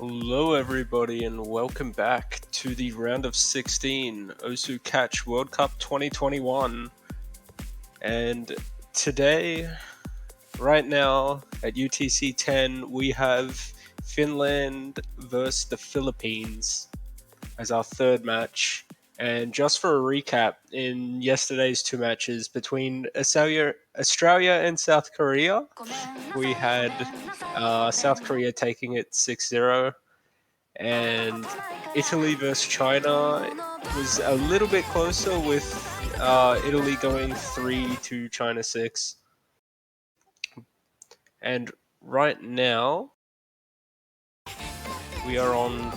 Hello, everybody, and welcome back to the round of 16 Osu Catch World Cup 2021. And today, right now, at UTC 10, we have Finland versus the Philippines as our third match. And just for a recap, in yesterday's two matches between Australia and South Korea, we had South Korea taking it 6-0, and Italy versus China was a little bit closer with Italy going 3 to China 6. And right now, we are on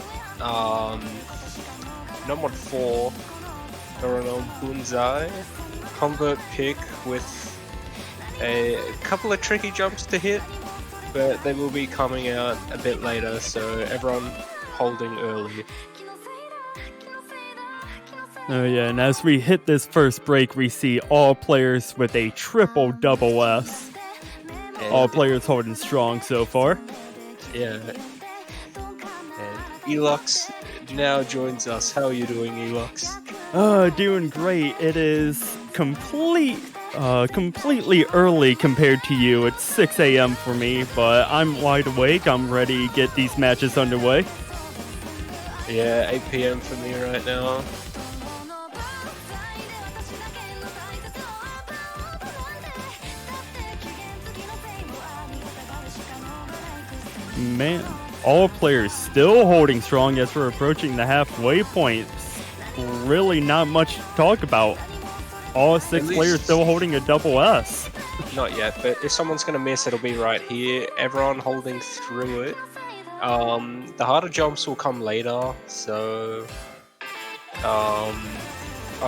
number 4, Coronel Bunzai. Convert pick with a couple of tricky jumps to hit, but they will be coming out a bit later, so everyone holding early. Oh yeah, and as we hit this first break, we see all players with a triple double S. And all players holding strong so far. Yeah. And Elux now joins us. How are you doing, Elux? Doing great. It is completely early compared to you. It's 6 a.m. for me, but I'm wide awake. I'm ready to get these matches underway. Yeah, 8 p.m. for me right now. Man, all players still holding strong as we're approaching the halfway point. Really not much to talk about. All 6 players still holding a double S. Not yet, but if someone's going to miss, it'll be right here. Everyone holding through it. The harder jumps will come later, so I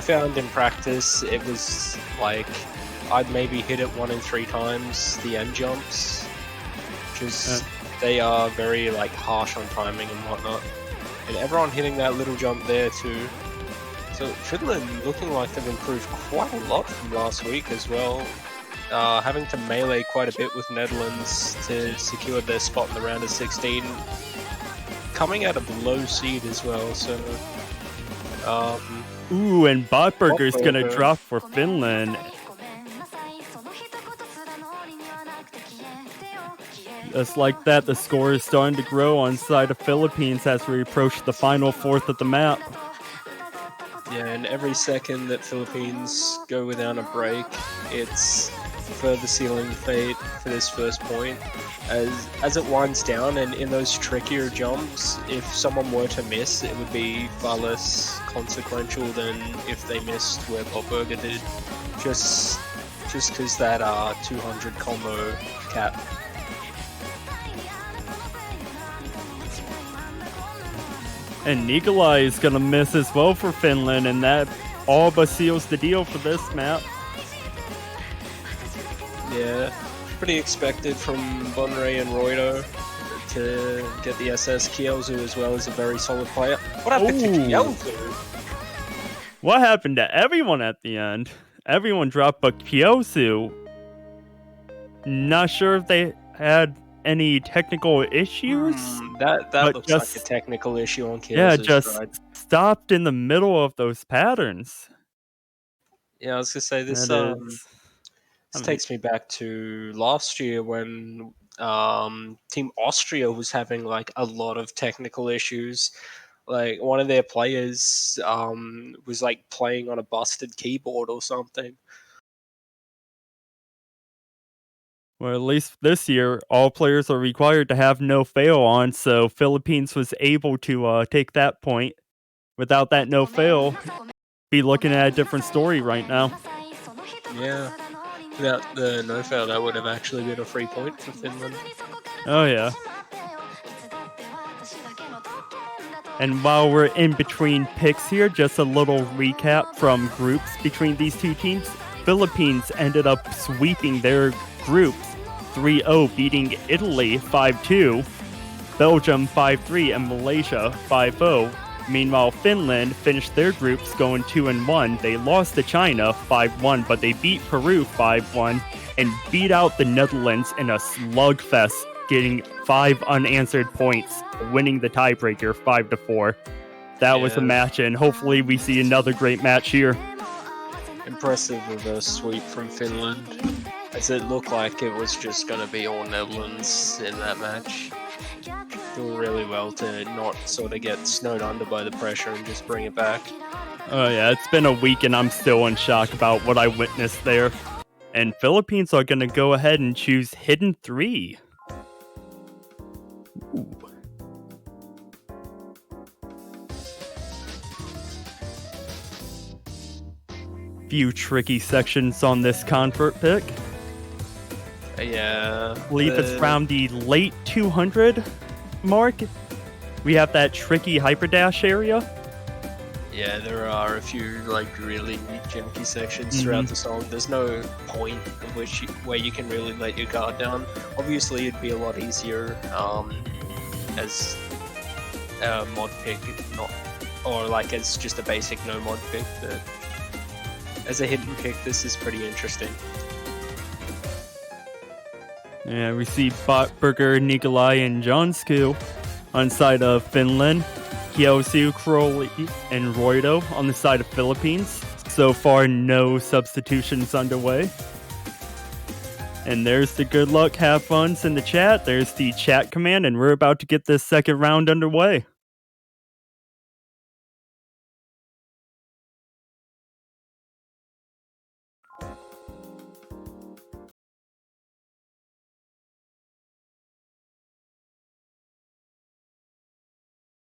found in practice it was like I'd maybe hit it 1 in 3 times, the end jumps, because they are very like harsh on timing and whatnot. And everyone hitting that little jump there too. So Finland looking like they've improved quite a lot from last week as well. Having to melee quite a bit with Netherlands to secure their spot in the round of 16. Coming out of the low seed as well, so... Ooh, and Botburger's gonna drop for Finland. Just like that, the score is starting to grow on side of Philippines as we approach the final fourth of the map. Yeah, and every second that Philippines go without a break, it's further sealing fate for this first point. As it winds down, and in those trickier jumps, if someone were to miss, it would be far less consequential than if they missed where Botburger did, just because that 200 combo cap. And Nikolai is gonna miss as well for Finland, and that all but seals the deal for this map. Yeah, pretty expected from Bonray and Roido to get the SS. Kielzu as well as a very solid player. What happened to Kielzu? What happened to everyone at the end? Everyone dropped but Kielzu. Not sure if they had any technical issues. That looks like a technical issue on Kielzu's Yeah, just side. stopped in the middle of those patterns. Yeah, I was gonna say this. This takes me back to last year when Team Austria was having like a lot of technical issues. Like one of their players was like playing on a busted keyboard or something. Well, at least this year, all players are required to have no fail on, so Philippines was able to take that point. Without that no fail, be looking at a different story right now. Yeah, without the no fail, that would have actually been a free point for Finland. Oh yeah. And while we're in between picks here, just a little recap from groups between these two teams. Philippines ended up sweeping their groups 3-0, beating Italy 5-2, Belgium 5-3, and Malaysia 5-0. Meanwhile, Finland finished their groups going 2-1. They lost to China 5-1, but they beat Peru 5-1 and beat out the Netherlands in a slugfest getting 5 unanswered points, winning the tiebreaker 5-4. That was a match, and hopefully we see another great match here. Impressive reverse sweep from Finland, as it looked like it was just going to be all Netherlands in that match. Doing really well to not sort of get snowed under by the pressure and just bring it back. Oh yeah, it's been a week and I'm still in shock about what I witnessed there. And Philippines are going to go ahead and choose Hidden 3. Ooh. Few tricky sections on this convert pick. Yeah. I believe it's around the late 200 mark. We have that tricky hyperdash area. Yeah, there are a few like really janky sections throughout the song. There's no point where you can really let your guard down. Obviously, it'd be a lot easier as a mod pick, as just a basic no mod pick. But as a hidden pick, this is pretty interesting. Yeah, we see Botburger, Nikolai, and Jonsku on side of Finland. Kyosu, Crowley, and Roido on the side of Philippines. So far, no substitutions underway. And there's the good luck, have funs in the chat. There's the chat command, and we're about to get this second round underway.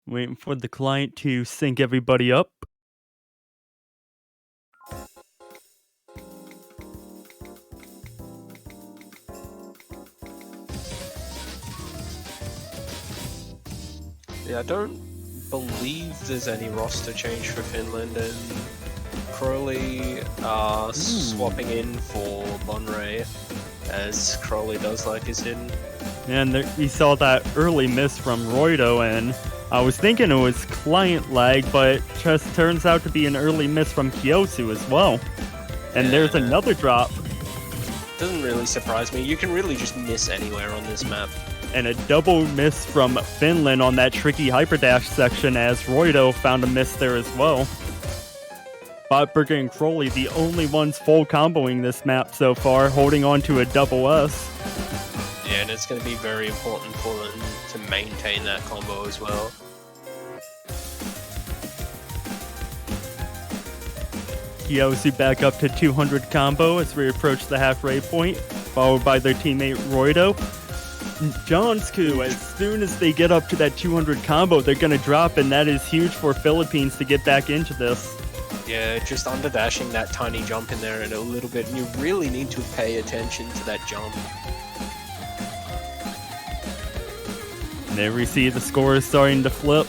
Waiting for the client to sync everybody up. Yeah, I don't believe there's any roster change for Finland, and Crowley swapping in for Bonray, as Crowley does like his hidden. And we saw that early miss from Roido, and I was thinking it was client lag, but it just turns out to be an early miss from Kyosu as well. And there's another drop. Doesn't really surprise me. You can really just miss anywhere on this map. And a double miss from Finland on that tricky hyperdash section, as Roido found a miss there as well. Botburger and Crowley, the only ones full comboing this map so far, holding on to a double S. Yeah, and it's going to be very important for them to maintain that combo as well. Kyosu back up to 200 combo as we approach the halfway point, followed by their teammate Roido. Jonsku, as soon as they get up to that 200 combo, they're going to drop, and that is huge for Philippines to get back into this. Yeah, just underdashing that tiny jump in there in a little bit, and you really need to pay attention to that jump. And there we see the score is starting to flip.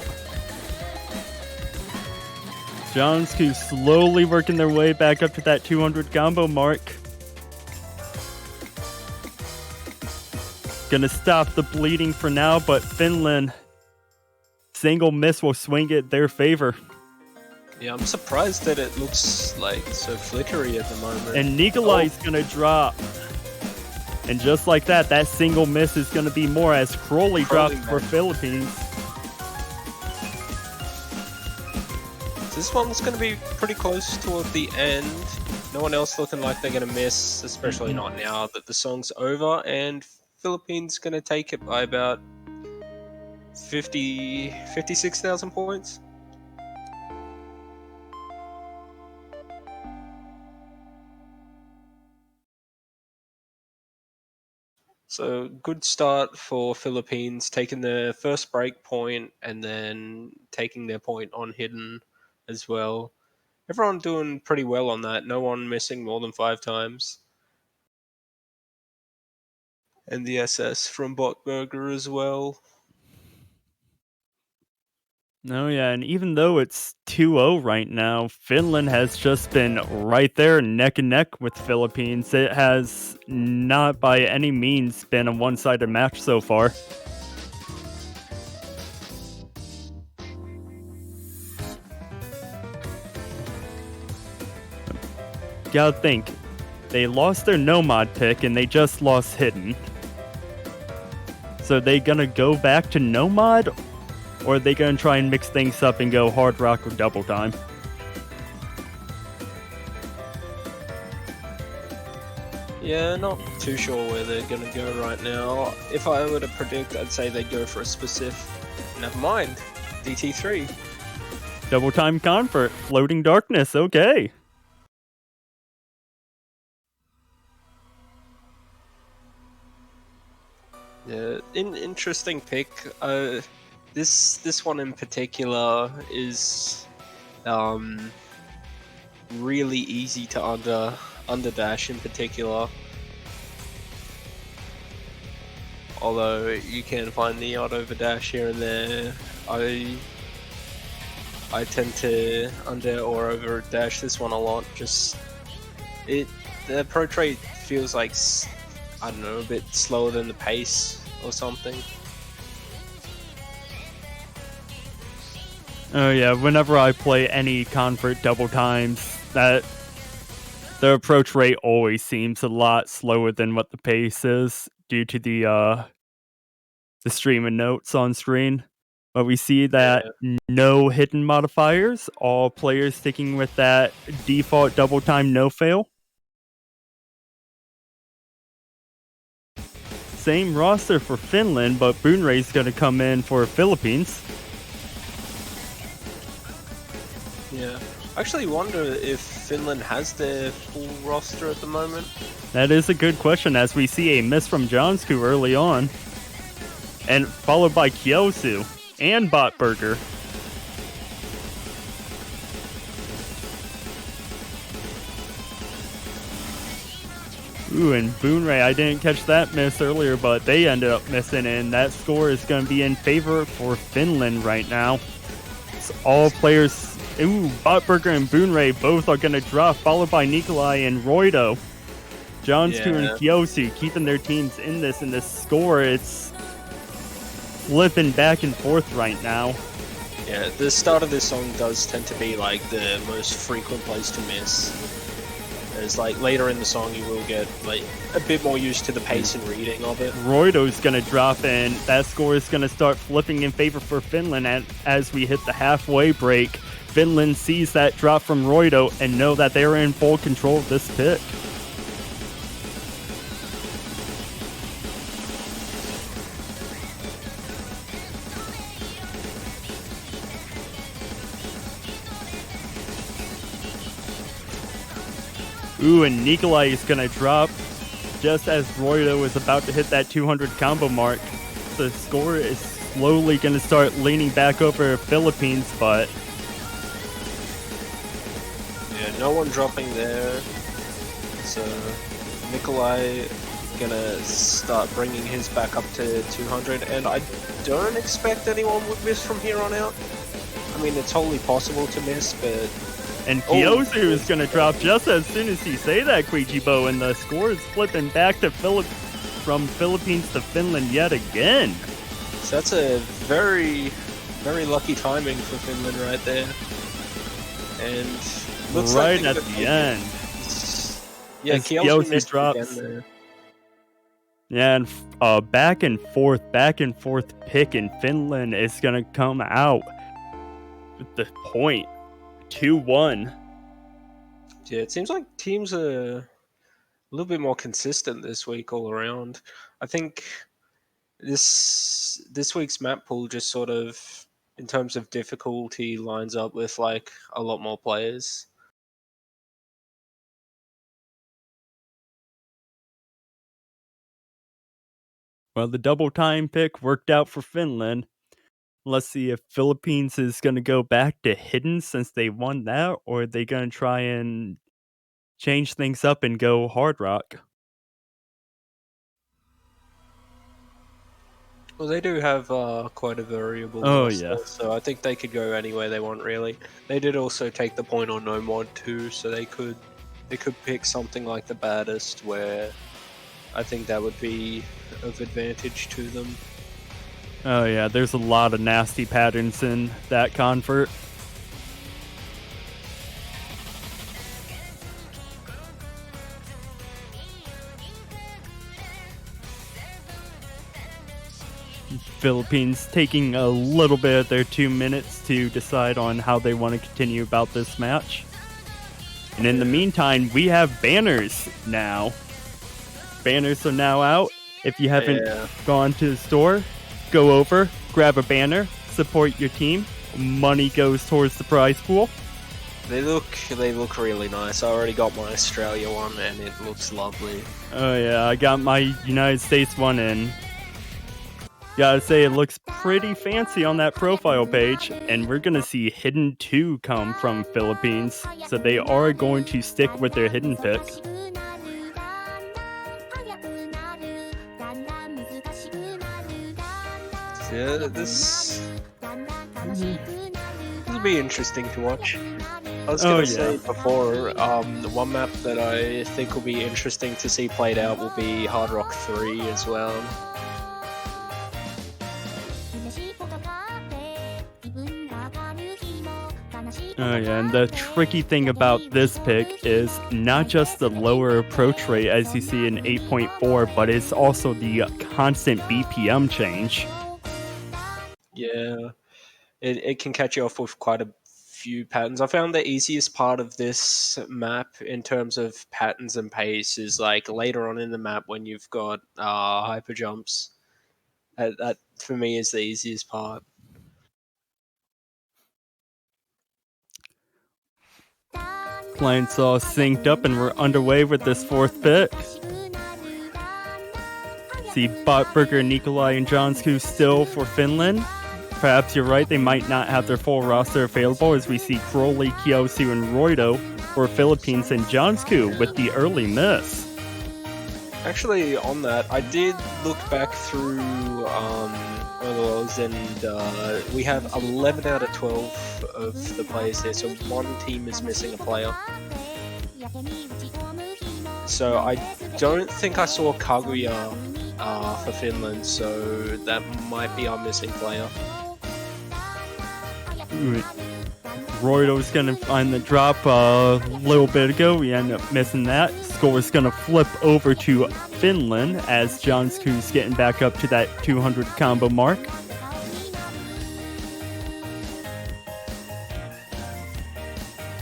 Jonsku slowly working their way back up to that 200 combo mark. Gonna stop the bleeding for now, but Finland, single miss will swing it their favor. Yeah, I'm surprised that it looks like so flickery at the moment. And Nikolai's gonna drop. And just like that, that single miss is gonna be more as Crowley drops for Philippines. This one's going to be pretty close toward the end. No one else looking like they're going to miss, especially not now that the song's over. And Philippines going to take it by about 56,000 points. So good start for Philippines, taking their first break point and then taking their point on hidden as well. Everyone doing pretty well on that. No one missing more than 5 times. And the SS from Botburger as well. Oh yeah, and even though it's 2-0 right now, Finland has just been right there neck and neck with Philippines. It has not by any means been a one-sided match so far. Gotta think, they lost their no mod pick and they just lost hidden. So are they gonna go back to no mod, or are they gonna try and mix things up and go hard rock or double time? Yeah, not too sure where they're gonna go right now. If I were to predict, I'd say they'd go for a specific. Never mind, DT3. Double time convert, floating darkness. Okay. Yeah, interesting pick. This one in particular is really easy to under dash in particular. Although you can find the odd over dash here and there, I tend to under or over dash this one a lot. Just the approach rate feels like, I don't know, a bit slower than the pace or something. Oh yeah, whenever I play any convert double times, that the approach rate always seems a lot slower than what the pace is due to the streaming notes on screen. But we see that no hidden modifiers, all players sticking with that default double time no fail. Same roster for Finland, but Boonray's going to come in for Philippines. Yeah. I actually wonder if Finland has their full roster at the moment. That is a good question, as we see a miss from Johnsku early on. And followed by Kyosu and Botburger. Ooh, and Boonray, I didn't catch that miss earlier, but they ended up missing, and that score is going to be in favor for Finland right now. So all players... Ooh, Botburger and Boonray both are going to drop, followed by Nikolai and Roido. Johnsku and Kyosu keeping their teams in this, and the score, it's flipping back and forth right now. Yeah, the start of this song does tend to be like the most frequent place to miss. As like later in the song you will get like a bit more used to the pace and reading of it. Roido's gonna drop, and that score is gonna start flipping in favor for Finland as we hit the halfway break. Finland sees that drop from Roido and know that they're in full control of this pick. Ooh, and Nikolai is going to drop just as Roido is about to hit that 200 combo mark. The score is slowly going to start leaning back over Philippines, but... Yeah, no one dropping there. So Nikolai gonna start bringing his back up to 200, and I don't expect anyone would miss from here on out. I mean, it's wholly possible to miss, but... And Kyosu is going to drop just as soon as he say that, Koichibo, and the score is flipping back to from Philippines to Finland yet again. So that's a very, very lucky timing for Finland right there. And looks right like at the end. Yeah, Kyosu drops. There. Yeah, and back and forth pick, and Finland is going to come out with the point. 2-1. Yeah, it seems like teams are a little bit more consistent this week all around. I think this week's map pool just sort of, in terms of difficulty, lines up with like a lot more players. Well, the double time pick worked out for Finland. Let's see if Philippines is going to go back to hidden since they won that, or are they going to try and change things up and go hard rock? Well, they do have quite a variable roster, so I think they could go any way they want, really. They did also take the point on no mod too, so they could pick something like the baddest, where I think that would be of advantage to them. Oh yeah, there's a lot of nasty patterns in that convert. Philippines taking a little bit of their 2 minutes to decide on how they want to continue about this match. And in the meantime, we have banners now. Banners are now out. If you haven't gone to the store, go over, grab a banner, support your team. Money goes towards the prize pool. They look really nice. I already got my Australia one and it looks lovely. Oh yeah, I got my United States one in. Gotta say, it looks pretty fancy on that profile page, and we're gonna see Hidden 2 come from Philippines, so they are going to stick with their hidden pick. Yeah, this will be interesting to watch. I was gonna say before, the one map that I think will be interesting to see played out will be Hard Rock 3 as well. Oh yeah, and the tricky thing about this pick is not just the lower approach rate as you see in 8.4, but it's also the constant BPM change. Yeah, it can catch you off with quite a few patterns. I found the easiest part of this map in terms of patterns and pace is like later on in the map when you've got hyper jumps. That for me is the easiest part. Clients all synced up and we're underway with this fourth pick. See Botburger, Nikolai, and Jonsku still for Finland. Perhaps you're right, they might not have their full roster available as we see Crowley, Kyosu, and Roido for Philippines and Jonsku with the early miss. Actually, on that, I did look back through one of those, and we have 11 out of 12 of the players here, so one team is missing a player. So I don't think I saw Kaguya for Finland, so that might be our missing player. Roido's gonna find the drop a little bit ago. We end up missing that. Score is gonna flip over to Finland as Jonsku's getting back up to that 200 combo mark.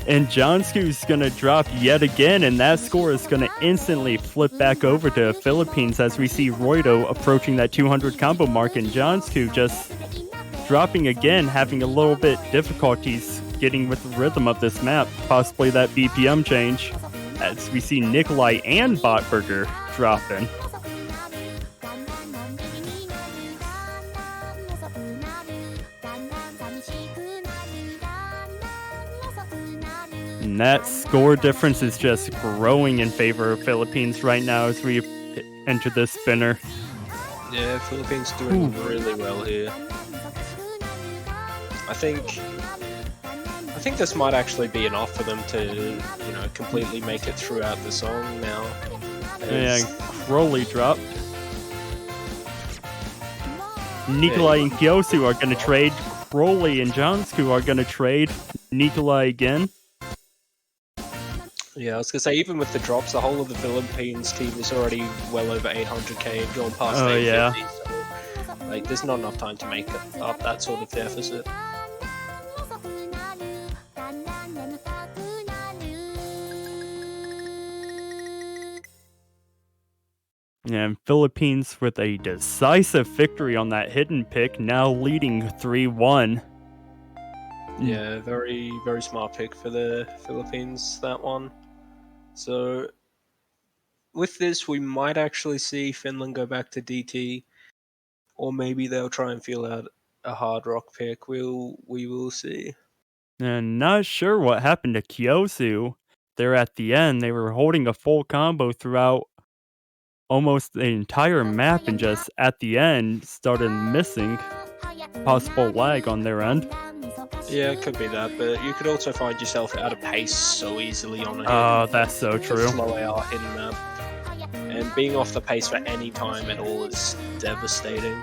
And Jonsku's gonna drop yet again, and that score is gonna instantly flip back over to Philippines as we see Roido approaching that 200 combo mark, and Jonsku just dropping again, having a little bit difficulties getting with the rhythm of this map, possibly that BPM change, as we see Nikolai and Botburger dropping. And that score difference is just growing in favor of Philippines right now as we enter this spinner. Yeah, Philippines doing really well here. I think this might actually be enough for them to, completely make it throughout the song now. Yeah, Crowley dropped. Nikolai and Kyosu are going to trade. Crowley and Jonsku are going to trade. Nikolai again. Yeah, I was going to say, even with the drops, the whole of the Philippines team is already well over 800k and gone past 850. Yeah. So, there's not enough time to make up that sort of deficit. And Philippines with a decisive victory on that hidden pick, now leading 3-1. Yeah, very, very smart pick for the Philippines, that one. So, with this, we might actually see Finland go back to DT, or maybe they'll try and feel out a hard rock pick. We will see. And not sure what happened to Kyosu. There at the end, they were holding a full combo throughout almost the entire map, and just at the end started missing. Possible lag on their end. Yeah, it could be that, but you could also find yourself out of pace so easily on a hidden. Oh, that's so true. Slow AR hidden map. And being off the pace for any time at all is devastating.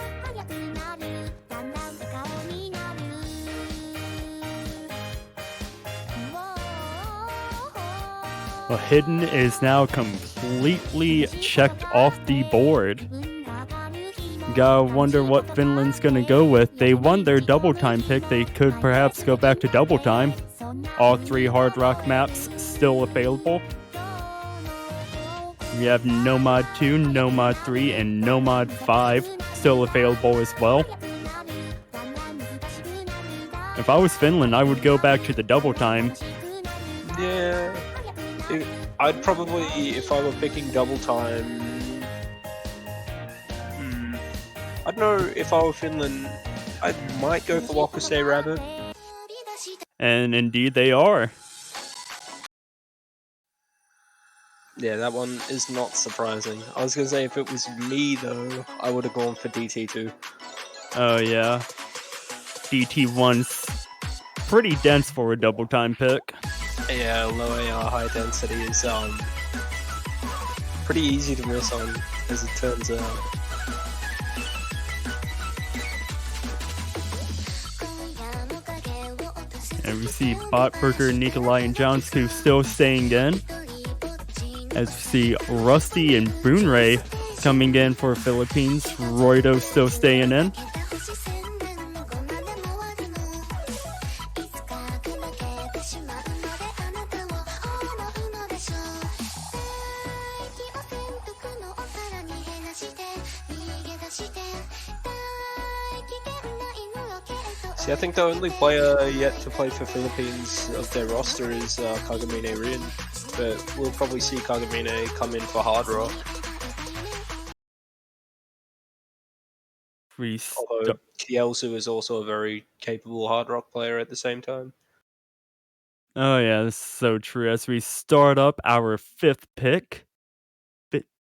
Well, Hidden is now completely checked off the board. gotta wonder what Finland's gonna go with. They won their double time pick. They could perhaps go back to double time. All 3 Hard Rock maps still available. We have Nomad 2, Nomad 3, and Nomad 5 still available as well. If I was Finland, I would go back to the double time. Yeah. I'd probably, if I were picking double time... I don't know, if I were Finland, I might go for Wakusei Rabbit. And indeed they are. Yeah, that one is not surprising. I was going to say, if it was me, though, I would have gone for DT2. Oh, yeah. DT1's pretty dense for a double time pick. Yeah, low AR, high density is pretty easy to miss on, as it turns out. And we see Botburger, Nikolai, and Johnsku still staying in. As we see Rusty and Boonray coming in for Philippines. Roido still staying in. See, I think the only player yet to play for Philippines of their roster is Kagamine Rin, but we'll probably see Kagamine come in for Hard Rock. Although Kielsu is also a very capable Hard Rock player at the same time. Oh yeah, this is so true. As we start up our 5th pick,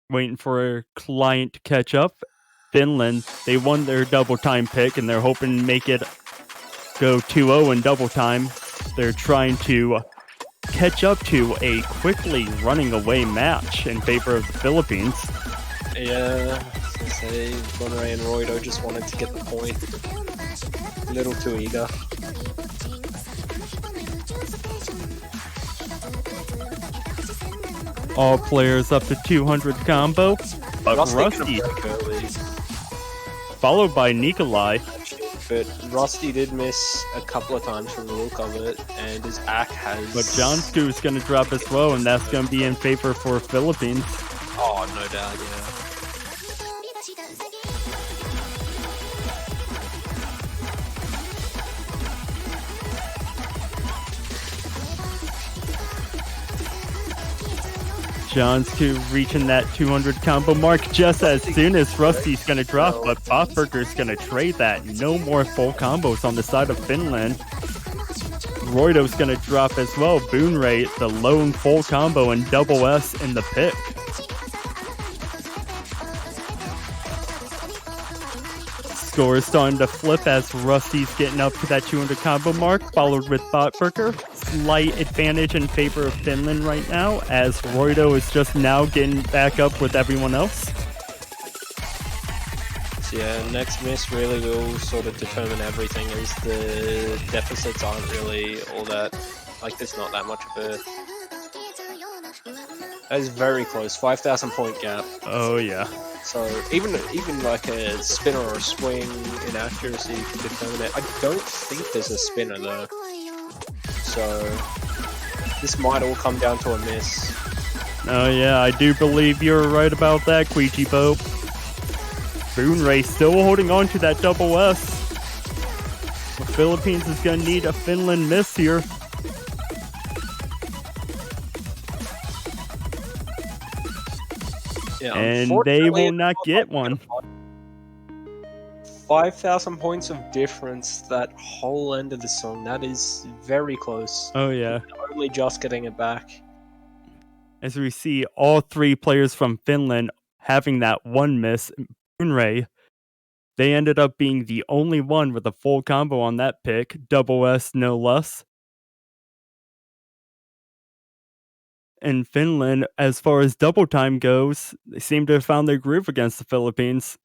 waiting for a client to catch up. Finland, they won their double time pick and they're hoping to make it go 2-0 in double time. They're trying to catch up to a quickly running away match in favor of the Philippines. Yeah, I was say Monterey and Roido just wanted to get the point. A little too eager. All players up to 200 combo, but Rusty, followed by Nikolai. But Rusty did miss a couple of times from the look of it, and his AK has... But Johnsku is going to drop as well, and that's going to be in favor for Philippines. Oh, no doubt, yeah. Johnsku reaching that 200 combo mark just as soon as Rusty's going to drop, but Botburger's going to trade that. No more full combos on the side of Finland. Roido's going to drop as well. Boonray, the lone full combo and double S in the pick. Score is starting to flip as Rusty's getting up to that 200 combo mark, followed with Botburger. Slight advantage in favor of Finland right now, as Roido is just now getting back up with everyone else. So yeah, next miss really will sort of determine everything, as the deficits aren't really all that, like there's not that much of a... That is very close, 5,000 point gap. Oh yeah. So even like a spinner or a swing in accuracy can determine it. I don't think there's a spinner though. So this might all come down to a miss. Oh yeah, I do believe you're right about that, Queechy Bo. Boonray still holding on to that double S. The Philippines is gonna need a Finland miss here. Yeah, and they will not get one. 5,000 points of difference, that whole end of the song, that is very close. Oh yeah. Only just getting it back. As we see all 3 players from Finland having that one miss, Boonray, they ended up being the only one with a full combo on that pick, double S no less. In Finland, as far as double time goes, they seem to have found their groove against the Philippines.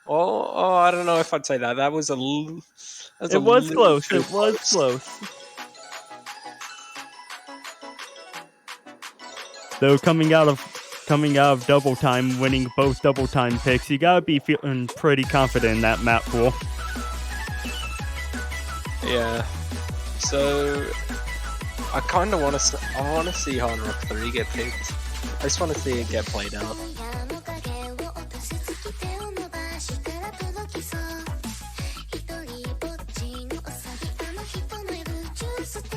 Oh, I don't know if I'd say that. That was a close. It was close. Though coming out of coming out of double time, winning both double time picks. You gotta be feeling pretty confident in that map pool. Yeah. So I kind of want to. I want to see Hard Rock 3 get picked. I just want to see it get played out.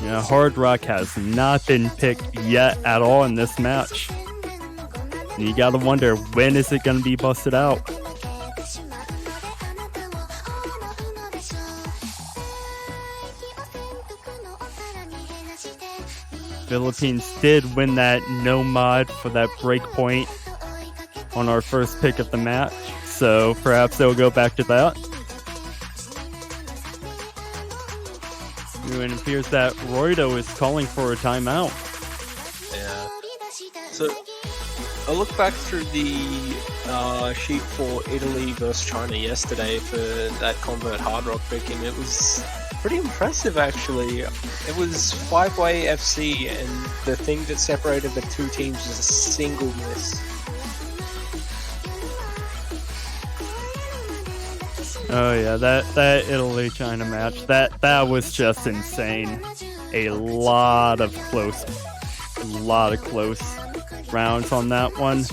Yeah, Hard Rock has not been picked yet at all in this match. And you gotta wonder, when is it gonna be busted out? Philippines did win that no mod for that breakpoint on our first pick of the match, so perhaps they'll go back to that. And it appears that Roido is calling for a timeout. Yeah. So I looked back through the sheet for Italy versus China yesterday for that convert Hard Rock pick, and it was pretty impressive actually. It was 5-way FC, and the thing that separated the two teams was a single miss. Oh yeah, that Italy-China match, that was just insane. A lot of close rounds on that one.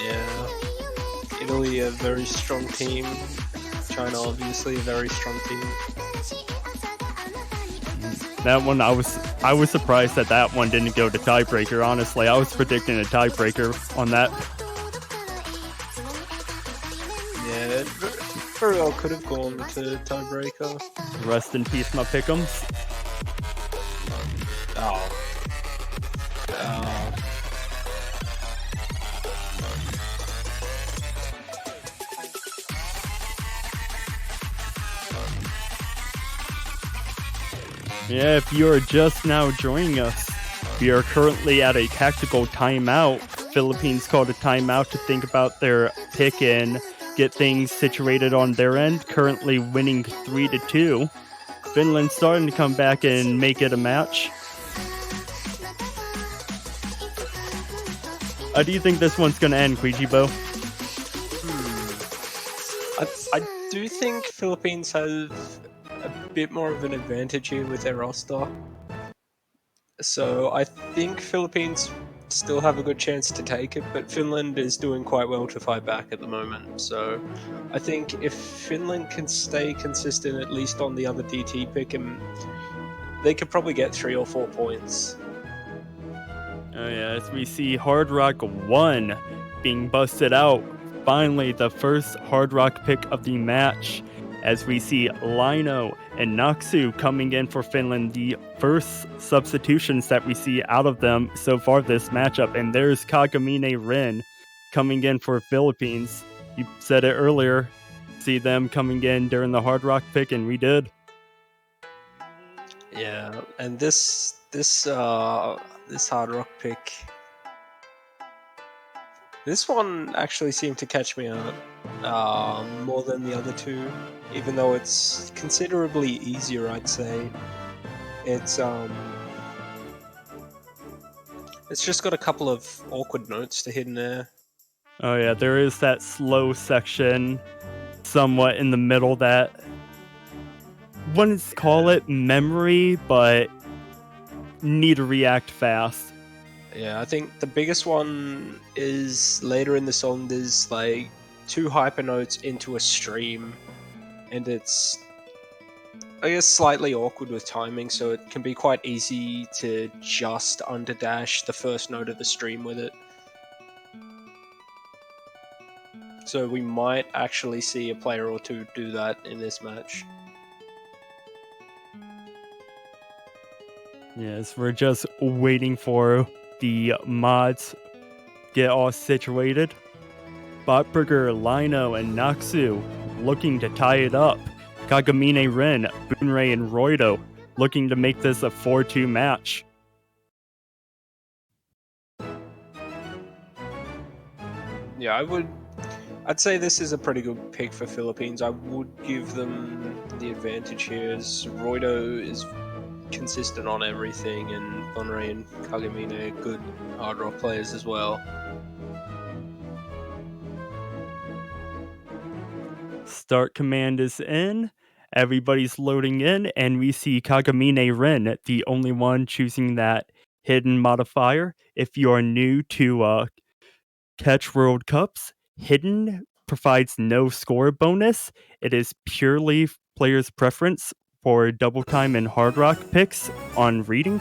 Yeah, Italy a very strong team. China obviously a very strong team. That one, I was surprised that one didn't go to tiebreaker. Honestly, I was predicting a tiebreaker on that. Yeah, very well could have gone to tiebreaker. Rest in peace, my pick'ems. Oh. Yeah, if you are just now joining us, we are currently at a tactical timeout. Philippines called a timeout to think about their pick and get things situated on their end. Currently winning 3-2. Finland starting to come back and make it a match. How do you think this one's going to end, Quijibo? I do think Philippines have a bit more of an advantage here with their roster. So I think Philippines still have a good chance to take it, but Finland is doing quite well to fight back at the moment. So I think if Finland can stay consistent, at least on the other DT pick, and they could probably get 3 or 4 points. Oh yeah, as we see Hard Rock 1 being busted out. Finally, the first Hard Rock pick of the match. As we see Lino and Naksu coming in for Finland, the first substitutions that we see out of them so far this matchup. And there's Kagamine Rin coming in for Philippines. You said it earlier, see them coming in during the Hard Rock pick, and we did. Yeah, and this Hard Rock pick, this one actually seemed to catch me out more than the other two, even though it's considerably easier, I'd say. It's just got a couple of awkward notes to hit in there. Oh yeah, there is that slow section somewhat in the middle that wouldn't call it memory, but need to react fast. Yeah, I think the biggest one is later in the song. There's like 2 hyper notes into a stream, and it's, I guess, slightly awkward with timing, so it can be quite easy to just underdash the first note of the stream with it. So we might actually see a player or two do that in this match. Yes, we're just waiting for the mods get all situated. Botburger, Lino, and Naksu looking to tie it up. Kagamine Rin, Boonray, and Roido looking to make this a 4-2 match. Yeah, I'd say this is a pretty good pick for Philippines. I would give them the advantage here, as Roido is consistent on everything, and Bonrei and Kagamine are good hard rock players as well. Start command is in. Everybody's loading in, and we see Kagamine Rin, the only one choosing that hidden modifier. If you are new to Catch World Cups, hidden provides no score bonus. It is purely player's preference for double time and hard rock picks on reading.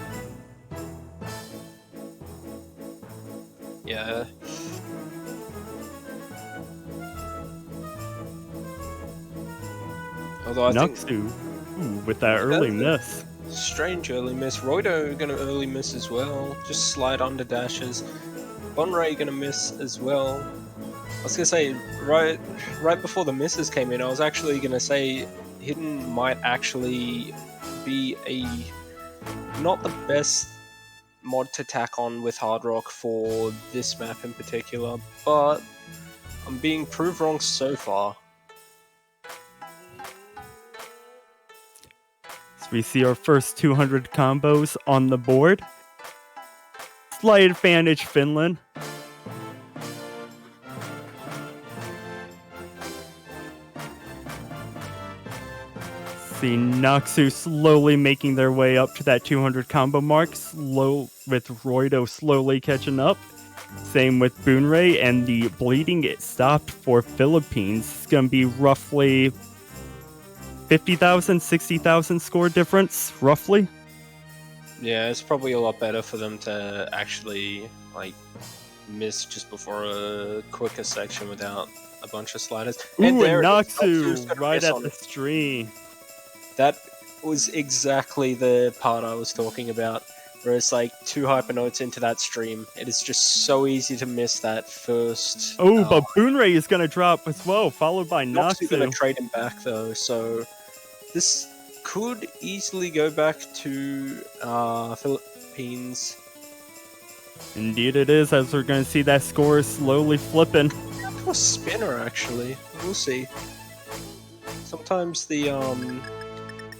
Yeah. Although I think Nuxu, with that early miss. Strange early miss. Roido gonna early miss as well. Just slide under dashes. Bonrei gonna miss as well. I was gonna say right before the misses came in, I was actually gonna say hidden might actually be not the best mod to tack on with hard rock for this map in particular, but I'm being proved wrong so far. So we see our first 200 combos on the board. Slight advantage Finland. See Nuxu slowly making their way up to that 200 combo mark, with Roido slowly catching up. Same with Boonray, and the bleeding it stopped for Philippines. It's going to be roughly 50,000, 60,000 score difference, roughly. Yeah, it's probably a lot better for them to actually like miss just before a quicker section without a bunch of sliders. Ooh, and Nuxu right at the stream. That was exactly the part I was talking about, where it's like 2 hypernotes into that stream. It is just so easy to miss that first. Oh, but Boonray is going to drop as well, followed by Nuxu. Going to trade him back though, so this could easily go back to Philippines. Indeed it is, as we're going to see that score slowly flipping. To a spinner, actually. We'll see. Sometimes the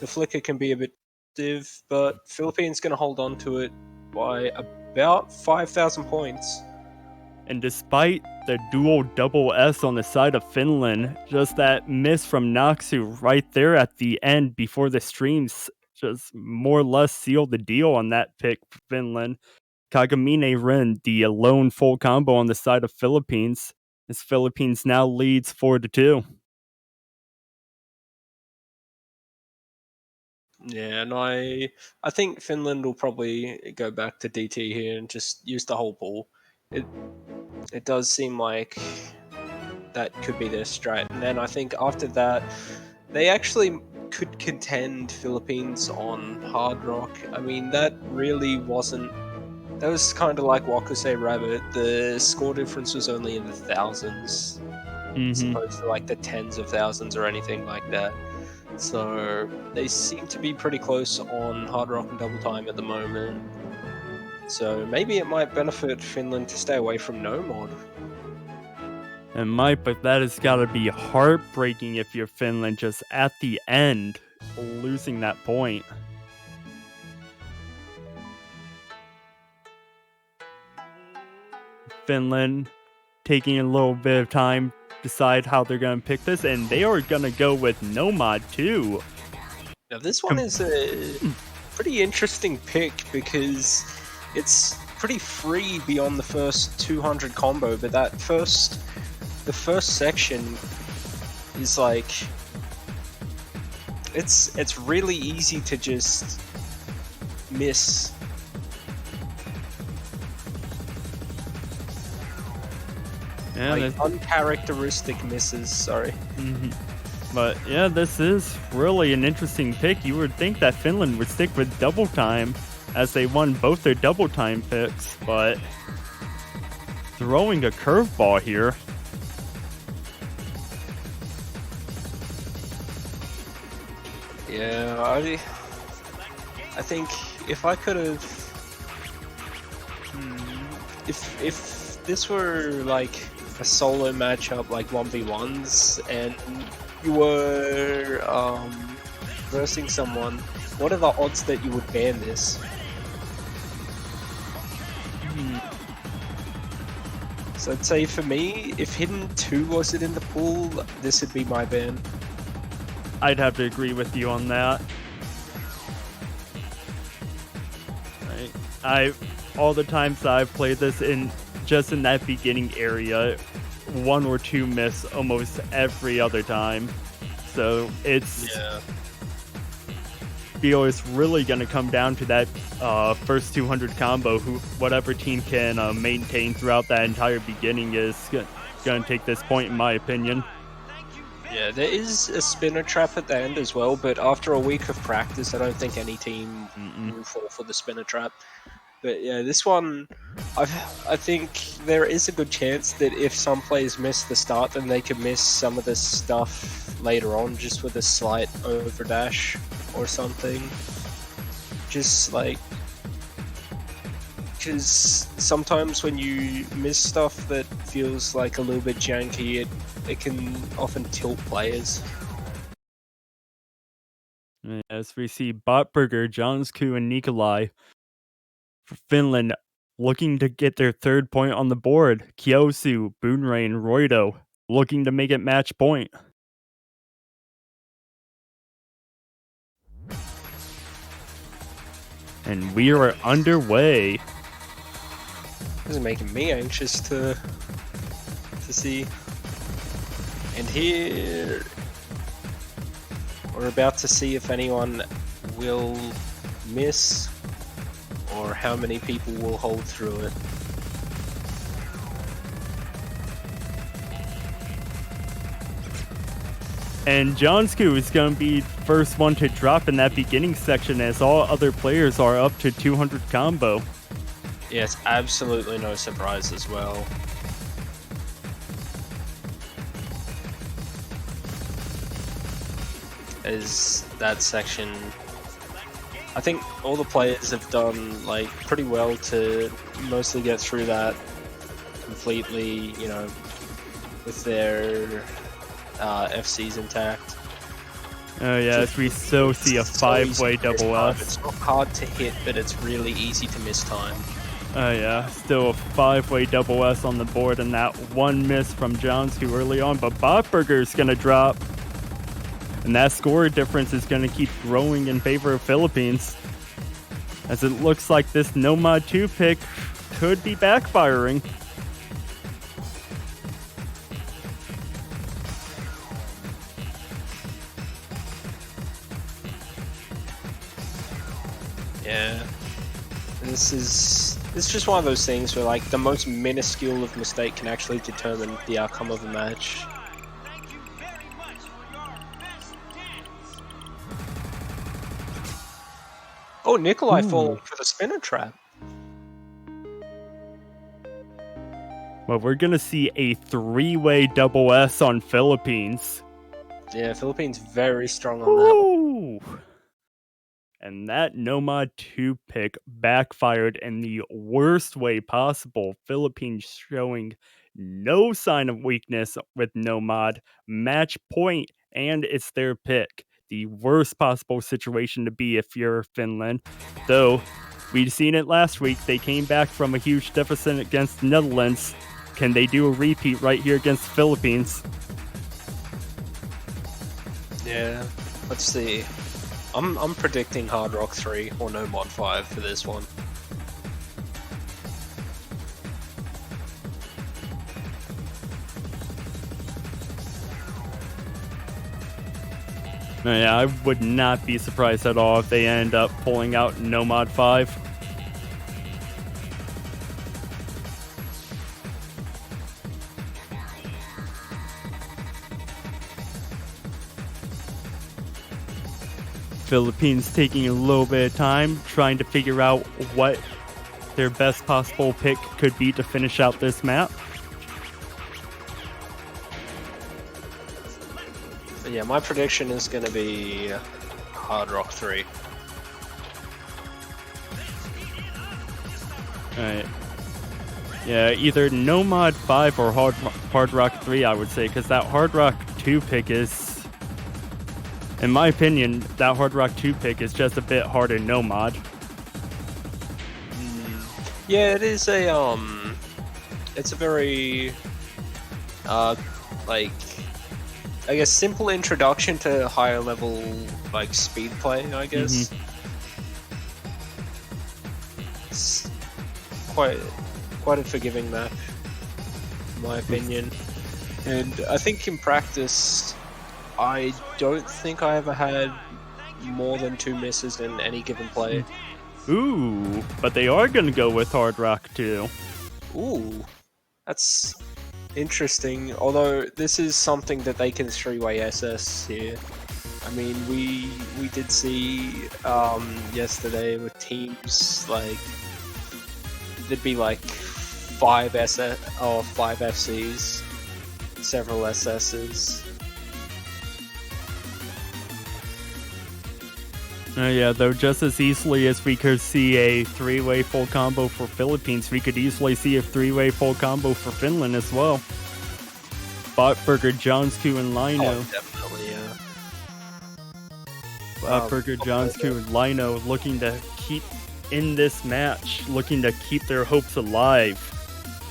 flicker can be a bit stiff, but Philippines going to hold on to it by about 5,000 points. And despite the dual double S on the side of Finland, just that miss from Nuxu right there at the end before the streams just more or less sealed the deal on that pick for Finland. Kagamine Rin, the lone full combo on the side of Philippines, as Philippines now leads 4-2. Yeah, and I think Finland will probably go back to DT here and just use the whole pool. It does seem like that could be their strat, and then I think after that they actually could contend Philippines on hard rock. I mean, that really wasn't. That was kind of like Wakusei Rabbit. The score difference was only in the thousands, as opposed to like the tens of thousands or anything like that. So they seem to be pretty close on hard rock and double time at the moment. So maybe it might benefit Finland to stay away from no mod. It might, but that has got to be heartbreaking if you're Finland just at the end losing that point. Finland taking a little bit of time decide how they're going to pick this, and they are going to go with no mod too. Now this one is a pretty interesting pick because it's pretty free beyond the first 200 combo, but the first section is like it's really easy to just miss. Yeah, like uncharacteristic misses, sorry. But yeah, this is really an interesting pick. You would think that Finland would stick with double time as they won both their double time picks, but throwing a curveball here. Yeah, I think if I could have, if this were like a solo matchup, like 1v1s, and you were versing someone, what are the odds that you would ban this? So I'd say for me, if Hidden 2 wasn't in the pool, this would be my ban. I'd have to agree with you on that. All the times that I've played this in that beginning area, 1 or 2 miss almost every other time. So it's really going to come down to that first 200 combo. Whatever team can maintain throughout that entire beginning is going to take this point, in my opinion. Yeah, there is a spinner trap at the end as well, but after a week of practice, I don't think any team will fall for the spinner trap. But yeah, this one, I think there is a good chance that if some players miss the start, then they could miss some of the stuff later on, just with a slight overdash or something. Just like, because sometimes when you miss stuff that feels like a little bit janky, it can often tilt players. As we see Botburger, Jonsku, and Nikolai for Finland looking to get their 3rd point on the board. Kyosu, Boonray, and Roido looking to make it match point. And we are underway. This is making me anxious to see. And here we're about to see if anyone will miss or how many people will hold through it. And Jonsku is going to be first one to drop in that beginning section, as all other players are up to 200 combo. Yeah, it's absolutely no surprise as well. As that section, I think all the players have done like pretty well to mostly get through that completely, you know, with their FCs intact. Oh yes, we so see a 5-way double S. It's not hard to hit, but it's really easy to miss time. Oh yeah, still a 5-way double S on the board, and that one miss from Jonsku early on, but Botburger's gonna drop. And that score difference is going to keep growing in favor of Philippines, as it looks like this Nomad 2 pick could be backfiring. Yeah, it's just one of those things where like the most minuscule of mistake can actually determine the outcome of a match. Oh, Nikolai falling for the spinner trap. Well, we're going to see a 3-way double S on Philippines. Yeah, Philippines very strong on that one. And that Nomad 2 pick backfired in the worst way possible. Philippines showing no sign of weakness with Nomad. Match point, and it's their pick. The worst possible situation to be if you're Finland. Though, we'd seen it last week. They came back from a huge deficit against the Netherlands. Can they do a repeat right here against the Philippines? Yeah, let's see. I'm predicting Hard Rock 3 or No Mod 5 for this one. Yeah, I would not be surprised at all if they end up pulling out No Mod 5. Philippines taking a little bit of time, trying to figure out what their best possible pick could be to finish out this map. Yeah, my prediction is going to be Hard Rock 3. Alright. Yeah, either No Mod 5 or Hard Rock 3, I would say, because that Hard Rock 2 pick is In my opinion, that Hard Rock 2 pick is just a bit harder no mod. Yeah, it is a it's a very like, I guess, simple introduction to higher level like speed play, I guess. It's quite a forgiving map, in my opinion. And I think in practice, I don't think I ever had more than 2 misses in any given play. Ooh, but they are going to go with Hard Rock 2. Ooh, that's interesting. Although this is something that they can 3-way SS here. I mean, we did see yesterday with teams like there'd be like 5 SS or 5 FCs, several SSs. Yeah, though just as easily as we could see a 3-way full combo for Philippines, we could easily see a 3-way full combo for Finland as well. Botburger, Johnsku, and Lino. Oh, definitely, yeah. Botburger, Johnsku, and Lino looking to keep in this match, looking to keep their hopes alive.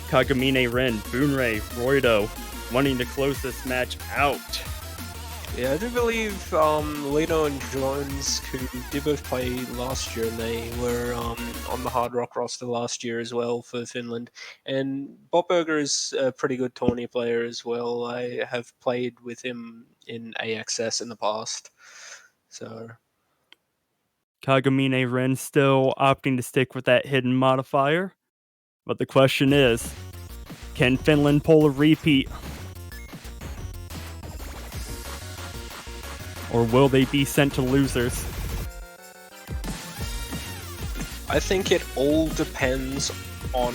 Kagamine Ren, Boonray, Roido wanting to close this match out. Yeah, I do believe Lino and Jones, who did both play last year, and they were on the Hard Rock roster last year as well for Finland. And Botburger is a pretty good tourney player as well. I have played with him in AXS in the past. So Kagamine Ren still opting to stick with that hidden modifier. But the question is, can Finland pull a repeat? Or will they be sent to losers? I think it all depends on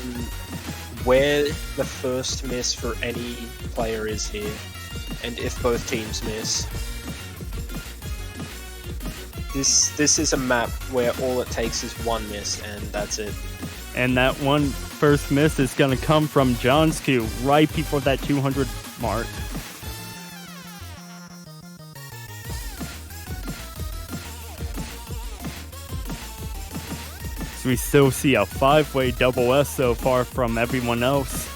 where the first miss for any player is here, and if both teams miss. This is a map where all it takes is 1 miss, and that's it. And that one first miss is going to come from Johnsku right before that 200 mark. So we still see a 5-way double S so far from everyone else.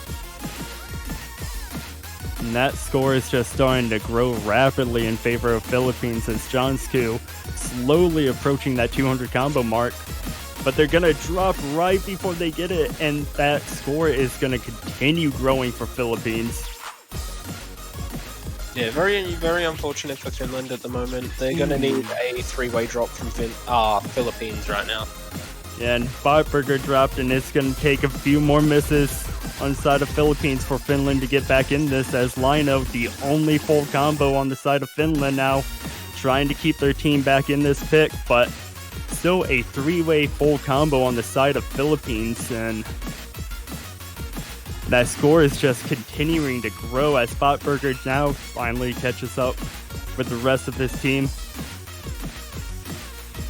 And that score is just starting to grow rapidly in favor of Philippines as Johnsku slowly approaching that 200 combo mark. But they're going to drop right before they get it, and that score is going to continue growing for Philippines. Yeah, very unfortunate for Finland at the moment. They're going to need a 3-way drop from Philippines right now. Yeah, and Botburger dropped, and it's going to take a few more misses on the side of Philippines for Finland to get back in this, as Lino, the only full combo on the side of Finland now, trying to keep their team back in this pick, but still a 3-way full combo on the side of Philippines, and that score is just continuing to grow as Botburger now finally catches up with the rest of this team.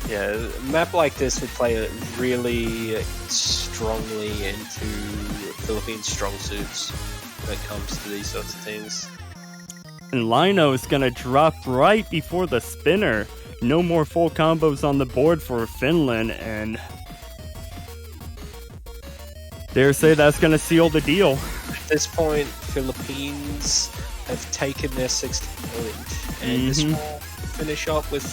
Yeah, a map like this would play really strongly into Philippines' strong suits when it comes to these sorts of things. And Lino is going to drop right before the spinner. No more full combos on the board for Finland, and dare say that's going to seal the deal. At this point, Philippines have taken their 6th point, and this will finish up with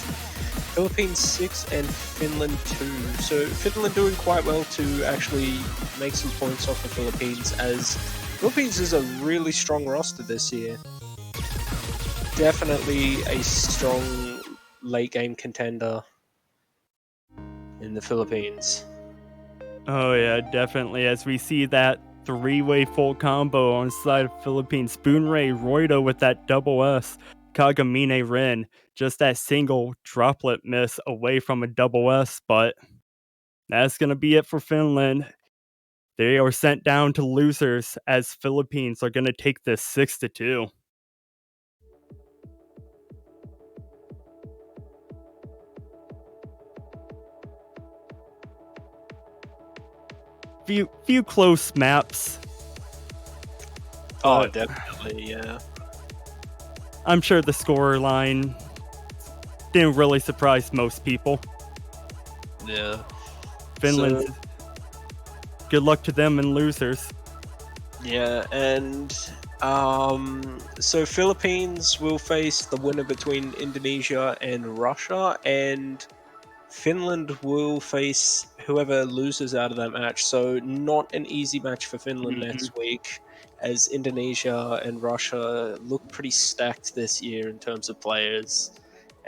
Philippines 6 and Finland 2. So Finland doing quite well to actually make some points off the Philippines, as Philippines is a really strong roster this year. Definitely a strong late game contender in the Philippines. Oh yeah, definitely. As we see that 3-way full combo on the side of Philippines, Boonray Roido with that double S, Kagamine Ren, just that single droplet miss away from a double S, but that's going to be it for Finland. They are sent down to losers as Philippines are going to take this 6-2. Few close maps. Oh, definitely, yeah. I'm sure the scoreline didn't really surprise most people. Yeah. Finland, So, good luck to them and losers. yeah, and so Philippines will face the winner between Indonesia and Russia, and Finland will face whoever loses out of that match. So not an easy match for Finland Mhm. next week, as Indonesia and Russia look pretty stacked this year in terms of players.